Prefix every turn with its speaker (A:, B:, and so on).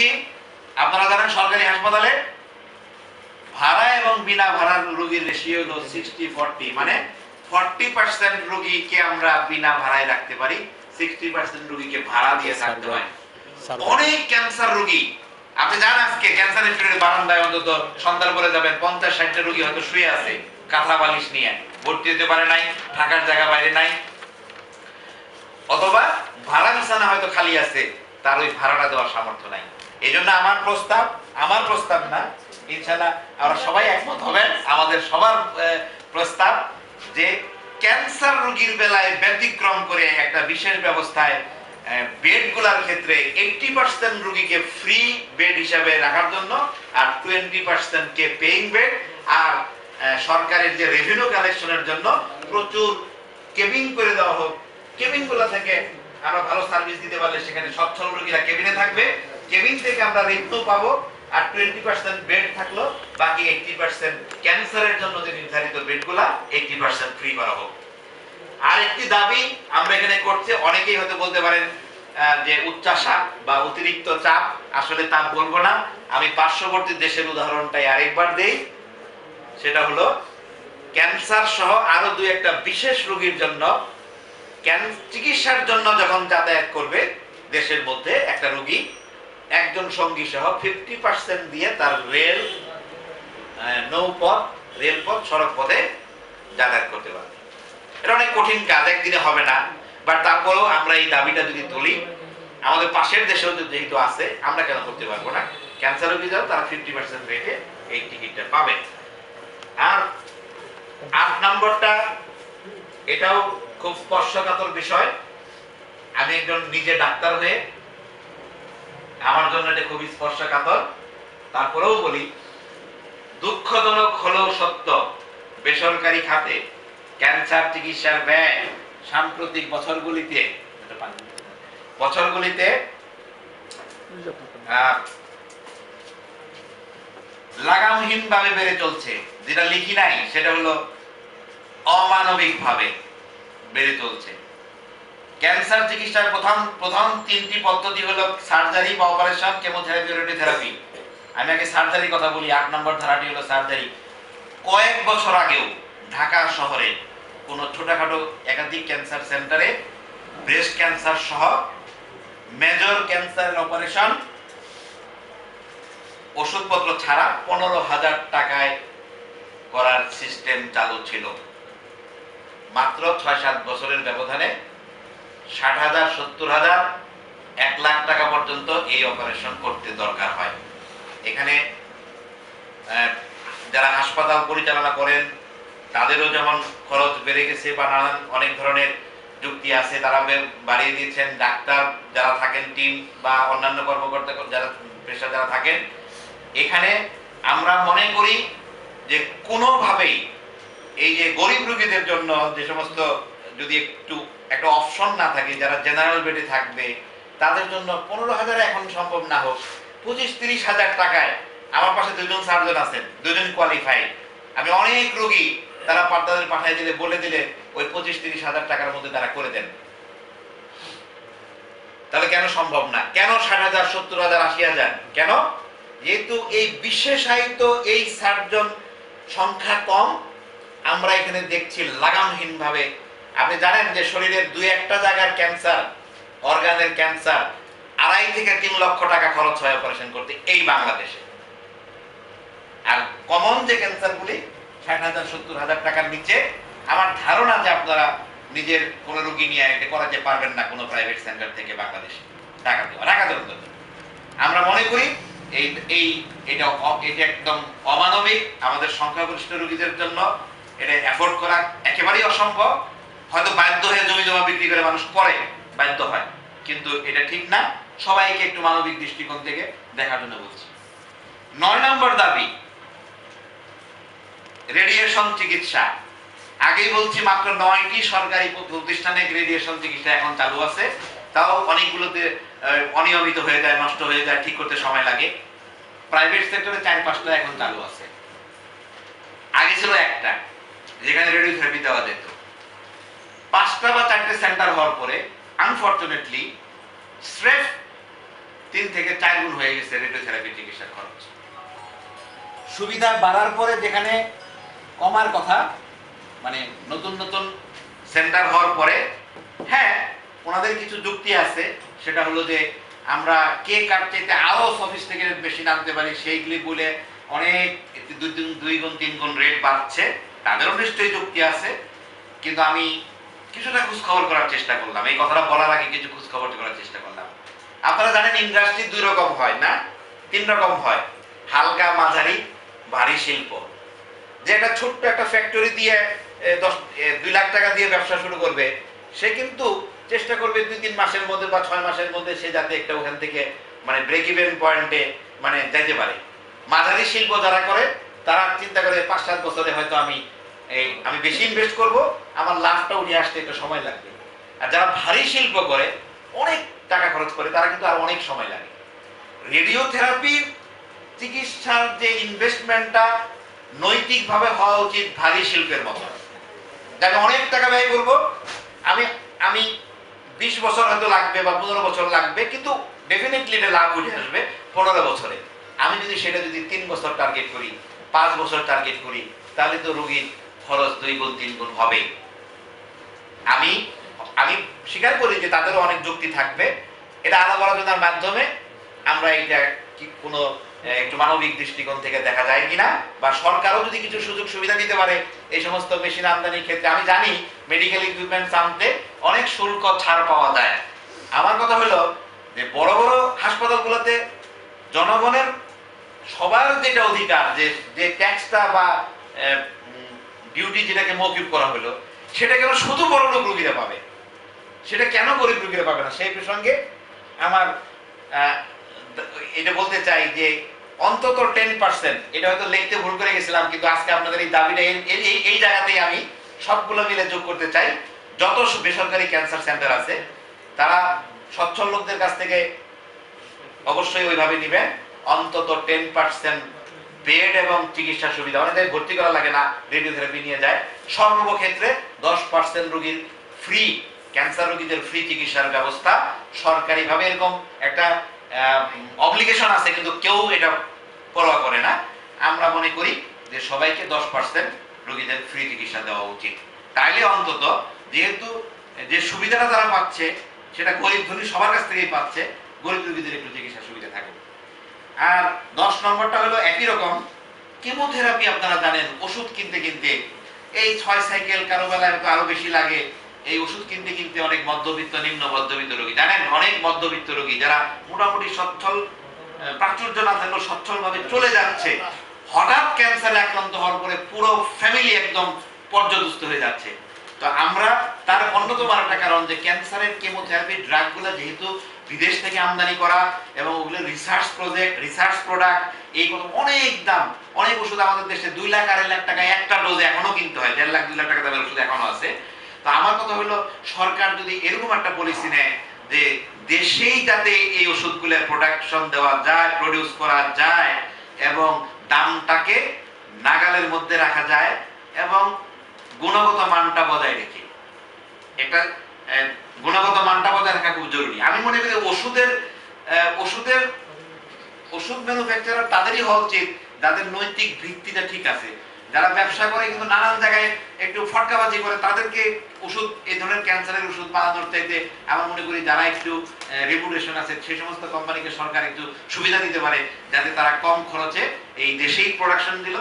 A: দিচ্ছি। আপনারা জানেন সরকারি হাসপাতালে ভাড়া এবং বিনা ভাড়ার রোগীর রেশিও হলো 60-40, মানে 40% রোগীকে আমরা বিনা ভাড়ায় রাখতে পারি, 60% রোগীকে ভাড়া দিয়ে থাকতে হয়। অনেক ক্যান্সার রোগী, আপনি জানেন আজকে ক্যান্সার ইনস্টিটিউটের বারান্দায় অন্তত সন্ধ্যার পরে যাবেন 50-60টা রোগী হয়তো শুয়ে আছে কাঁথা বালিশ নিয়ে, ভর্তি হতে পারে নাই, থাকার জায়গা বাইরে নাই, অথবা ভাড়া বিছানা হয়তো খালি আছে, তার ওই ভাড়াটা দেওয়ার সামর্থ্য নাই। এই জন্য আমার প্রস্তাব না, ইনশাআল্লাহ আমরা সবাই একমত হবেন, আমাদের সবার প্রস্তাব যে ক্যান্সার রোগীর বেলায় ব্যতিক্রম করে একটা বিশেষ ব্যবস্থায় বেডগুলোর ক্ষেত্রে 80% রোগীকে ফ্রি বেড হিসাবে রাখার জন্য, আর 20% কে পেইং বেড, আর সরকারের যে রেভিনিউ কালেকশনের জন্য প্রচুর কেবিন করে দেওয়া হোক। কেবিনগুলো থেকে আমরা ভালো সার্ভিস দিতে পারলে সেখানে সচ্ছল রোগীরা কেবিনে থাকবে, কেবিন থেকে আমরা রেভিনিউ পাবো, আর 20% বেড থাকলো, বাকি 80% ক্যান্সারের জন্য যে নির্ধারিত বেডগুলা 80% ফ্রি করা হোক। আর একটি দাবি আমরা এখানে করছি, অনেকেই হয়তো বলতে পারেন যে উচ্চাশা বা অতিরিক্ত চাপ, আসলে তা বলবো না, আমি পার্শ্ববর্তী দেশের উদাহরণটাই আরেকবার দেই। সেটা হলো ক্যান্সার সহ আরো দুই একটা বিশেষ রোগীর জন্য চিকিৎসার জন্য যখন যাতায়াত করবে দেশের মধ্যে একটা রোগী, একজন সঙ্গী সহ 50% দিয়ে তার রেলপথ সড়ক পথে যাতায়াত করতে পারবে। এটা অনেক কঠিন কাজ, একদিনে হবে না, বাট তারপরেও আমরা এই দাবিটা যদি তুলি, আমাদের পাশের দেশেও যেহেতু আছে, আমরা কেন করতে পারবো না? ক্যান্সার রোগী যাও তারা 50% রেটে এই টিকিটটা পাবে। আর 8 নম্বরটা, এটাও খুব স্পর্শকাতর বিষয়, আমি একজন নিজে ডাক্তার হয়ে আমার জন্য এটা খুবই স্পর্শকাতর, তারপরেও বলি, দুঃখজনক হলেও সত্য, বেসরকারি খাতে ক্যান্সার চিকিৎসার ব্যয় সাম্প্রতিক বছরগুলিতে লাগামহীন ভাবে বেড়ে চলছে। যেটা লিখি নাই সেটা হলো অমানবিক ভাবে বেড়ে চলছে। ক্যান্সার চিকিৎসার প্রধান 3টি পদ্ধতি হলো সার্জারি বা অপারেশন, কেমোথেরাপি, রেডিওথেরাপি। আমি আগে সার্জারির কথা বলি, 8 নম্বর ধারাটি হলো সার্জারি। কয়েক বছর আগেও ঢাকা শহরে কোন ছোটখাটো একাধিক ক্যান্সার সেন্টারে ব্রেস্ট ক্যান্সার সহ মেজর ক্যান্সারের অপারেশন ওষুধপত্র ছাড়া 15,000 টাকায় করার সিস্টেম চালু ছিল। মাত্র 6-7 বছরের ব্যবধানে 60,000, 70,000, 1 লাখ টাকা পর্যন্ত এই অপারেশন করতে দরকার হয়। এখানে যারা হাসপাতাল পরিচালনা করেন তাদেরও যেমন খরচ বেড়ে গেছে বা নানান অনেক ধরনের যুক্তি আছে, তারা বাড়িয়ে দিচ্ছেন। ডাক্তার যারা থাকেন, টিম বা অন্যান্য কর্মকর্তা যারা পেশা যারা থাকেন, এখানে আমরা মনে করি যে কোনোভাবেই এই যে গরিব রোগীদের জন্য যে সমস্ত যদি একটা অপশন না থাকে, যারা জেনারেল বেডে থাকবে তাদের জন্য 15,000 এখন সম্ভব না হোক, 25-30 হাজার টাকায়। আমার পাশে 2জন সার্জন আছেন, 2জন কোয়ালিফাইড। আমি অনেক রোগী তারা তাদের পাঠায় দিলে, বলে দিলে ওই 25-30 হাজার টাকার মধ্যে তারা করে দেন। তাহলে কেন সম্ভব না? কেন 60,000, 70,000, 80,000? কেন? যেহেতু এই বিশেষায়িত এই সার্জন সংখ্যা কম, আমরা এখানে দেখছি লাগামহীন ভাবে। আপনি জানেন যে শরীরের 2-1টা জায়গার ক্যান্সার, অর্গানের ক্যান্সার, 2.5 থেকে 3 লক্ষ টাকা খরচ হয় অপারেশন করতে এই বাংলাদেশে। আর কমন যে ক্যান্সারগুলি 60,000, 70,000 টাকার নিচে, আমার ধারণা যে আপনারা নিজের কোন রোগী নিয়ে এটা করাতে পারবেন না কোনো প্রাইভেট সেন্টার থেকে বাংলাদেশে টাকা দেওয়ার জন্য। আমরা মনে করি এটা একদম অমানবিক। আমাদের সংখ্যাগরিষ্ঠ রোগীদের জন্য এটা এফোর্ড করা একেবারেই অসম্ভব। হয়তো বাধ্য হয়ে জমি জমা বিক্রি করে মানুষ করে, বাধ্য হয়, কিন্তু এটা ঠিক না। সবাইকে একটু মানবিক দৃষ্টিকোণ থেকে দেখার জন্য বলছি। 9 নম্বর দাবি, রেডিয়েশন চিকিৎসা। আগেই বলছি মাত্র 9টি সরকারি প্রতিষ্ঠানে রেডিয়েশন চিকিৎসা এখন চালু আছে, তাও অনেকগুলোতে অনিয়মিত হয়ে যায়, নষ্ট হয়ে যায়, ঠিক করতে সময় লাগে। প্রাইভেট সেক্টরে 4-5টা এখন চালু আছে। আগে ছিল একটা, যেখানে রেডিওথেরাপি দেওয়া যেত। 5টা বা 4টে সেন্টার হওয়ার পরে আনফরচুনেটলি স্রেফ 3 থেকে 4 গুণ হয়ে গেছে রেডিওথেরাপি চিকিৎসার খরচ। সুবিধা বাড়ার পরে যেখানে কমার কথা, মানে নতুন নতুন সেন্টার হওয়ার পরে, হ্যাঁ ওনাদের কিছু যুক্তি আছে, সেটা হলো যে আমরা কে কার চাইতে আরো সফিস্টিকেটেড মেশিন আনতে পারি, সেইগুলি বলে অনেক 2 গুণ 3 গুণ রেট বাড়ছে, তাদেরও নিশ্চয়ই যুক্তি আছে। কিন্তু আমি কিছুটা খোঁজখবর করার চেষ্টা করলাম, এই কথাটা বলার আগে কিছু খোঁজখবর করার চেষ্টা করলাম। আপনারা জানেন ইন্ডাস্ট্রি 2 রকম হয় না, 3 রকম হয়, হালকা, মাঝারি, ভারী শিল্প। যে একটা ছোট্ট একটা ফ্যাক্টরি দিয়ে 2 লাখ টাকা দিয়ে ব্যবসা শুরু করবে, সে কিন্তু চেষ্টা করবে 2-3 মাসের মধ্যে বা 6 মাসের মধ্যে সে যাতে একটা ওখান থেকে মানে ব্রেক ইভেন পয়েন্টে মানে যেতে পারে। মাঝারি শিল্প যারা করে তারা চিন্তা করে 5-7 বছরে হয়তো আমি বেশি ইনভেস্ট করব, আমার লাভটা উঠে আসতে একটু সময় লাগবে। আর যারা ভারী শিল্প করে, অনেক টাকা খরচ করে, তারা কিন্তু আর অনেক সময় লাগে। রেডিওথেরাপির চিকিৎসার যে ইনভেস্টমেন্টটা নৈতিকভাবে হওয়া উচিত ভারী শিল্পের মতো, যাতে অনেক টাকা ব্যয় করব, আমি 20 বছর হয়তো লাগবে বা 15 বছর লাগবে, কিন্তু ডেফিনেটলি এটা লাভ উঠে আসবে 15 বছরে। আমি যদি সেটা 3 বছর টার্গেট করি, 5 বছর টার্গেট করি, তাহলে তো রোগীর খরচ 2 গুণ 3 গুণ হবে। আমি স্বীকার করি যে তাদেরও অনেক যুক্তি থাকবে। এটা আলাপ আলোচনার মাধ্যমে আমরা এটা কি কোনো একটু মানবিক দৃষ্টিকোণ থেকে দেখা যায় কিনা, বা সরকারও যদি কিছু সুযোগ সুবিধা দিতে পারে এই সমস্ত মেশিন আমদানির ক্ষেত্রে। আমি জানি মেডিকেল ইকুইপমেন্ট আনতে অনেক শুল্ক ছাড় পাওয়া যায়। আমার কথা হলো যে বড় বড় হাসপাতালগুলোতে জনগণের সবার যেটা অধিকার, যে ট্যাক্সটা বা ডিউটি যেটাকে মওকুফ করা হলো, সেটা কেন শুধু বড় লোক রোগীরা পাবে, সেটা কেন গরিব রোগীরা পাবে না? সেই প্রসঙ্গে আমার এটা বলতে চাই যে অন্তত 10%, এটা হয়তো লিখতে ভুল করে গেছিলাম, কিন্তু আজকে আপনাদের এই দাবিটা এই জায়গাতেই আমি সবগুলো মিলে যোগ করতে চাই। যত বেসরকারি ক্যান্সার সেন্টার আছে তারা সচ্ছল লোকদের কাছ থেকে অবশ্যই ওইভাবে নিবেন, অন্তত 10% বেড এবং চিকিৎসা সুবিধা, অনেকে ভর্তি করা লাগে না, রেডিওথেরাপি নিয়ে যায়। সর্বক্ষেত্রে 10% রোগীর ফ্রি, ক্যান্সার রোগীদের ফ্রি চিকিৎসার ব্যবস্থা সরকারিভাবে, এরকম একটা অব্লিগেশন আছে, কিন্তু কেউ এটা পরোয়া করে না। আমরা মনে করি যে সবাইকে 10% রোগীদের ফ্রি চিকিৎসা দেওয়া উচিত। তাইলে অন্তত যেহেতু যে সুবিধাটা তারা পাচ্ছে সেটা গরিব ধনী সবার কাছ থেকেই পাচ্ছে, গরিব রোগীদের একটু চিকিৎসা সুবিধা থাকবে। আর 10 নম্বরটা হলো একই রকম কেমোথেরাপি। আপনারা জানেন ওষুধ কিনতে কিনতে এই 6 সাইকেল, কারো বেলায় হয়তো আরো বেশি লাগে, এই ওষুধ কিনতে কিনতে অনেক মধ্যবিত্ত, নিম্ন মধ্যবিত্ত রোগী, জানেন অনেক মধ্যবিত্ত রোগী যারা মোটামুটি সচ্ছল, প্রাচুর্য না থাকলেও সচ্ছল ভাবে চলে যাচ্ছে, হঠাৎ ক্যান্সারে আক্রান্ত হওয়ার পরে পুরো ফ্যামিলি একদম পর্যদস্ত হয়ে যাচ্ছে। তো আমরা তার অন্যতম একটা কারণ যে ক্যান্সারের কেমোথেরাপি ড্রাগগুলো যেহেতু বিদেশ থেকে আমদানি করা এবং ওগুলো রিসার্চ প্রজেক্ট, রিসার্চ প্রোডাক্ট, এইগুলো অনেক দাম। অনেক ওষুধ আমাদের দেশে 2 লাখ 2.5 লাখ টাকা একটা ডোজে এখনো কিনতে হয়, 1.5 লাখ 2 লাখ টাকা দামের ওষুধ এখনো আছে। তো আমার কথা হলো সরকার যদি এরকম একটা পলিসি নেয় যে দেশেই যাতে এই ওষুধগুলোর প্রোডাকশন দেওয়া যায়, প্রডিউস করা যায়, এবং দামটাকে নাগালের মধ্যে রাখা যায় এবং গুণগত মানটা বজায় রেখে, এটা গুণগত মানটা বজায় রাখা খুব জরুরি। আমি মনে করি ওষুধ ম্যানুফ্যাকচারার তাদেরই হওয়া উচিত যাদের নৈতিক ভিত্তিটা ঠিক আছে। যারা ব্যবসা করে কিন্তু নানান জায়গায় একটু ফটকাবাজি করে, তাদেরকে ওষুধ, এই ধরনের ক্যান্সারের ওষুধ বানানোর চাইতে আমার মনে করি যারা একটু রেপুটেশন আছে সেই সমস্ত কোম্পানিকে সরকার একটু সুবিধা দিতে পারে, যাতে তারা কম খরচে এই দেশেই প্রোডাকশন দিল।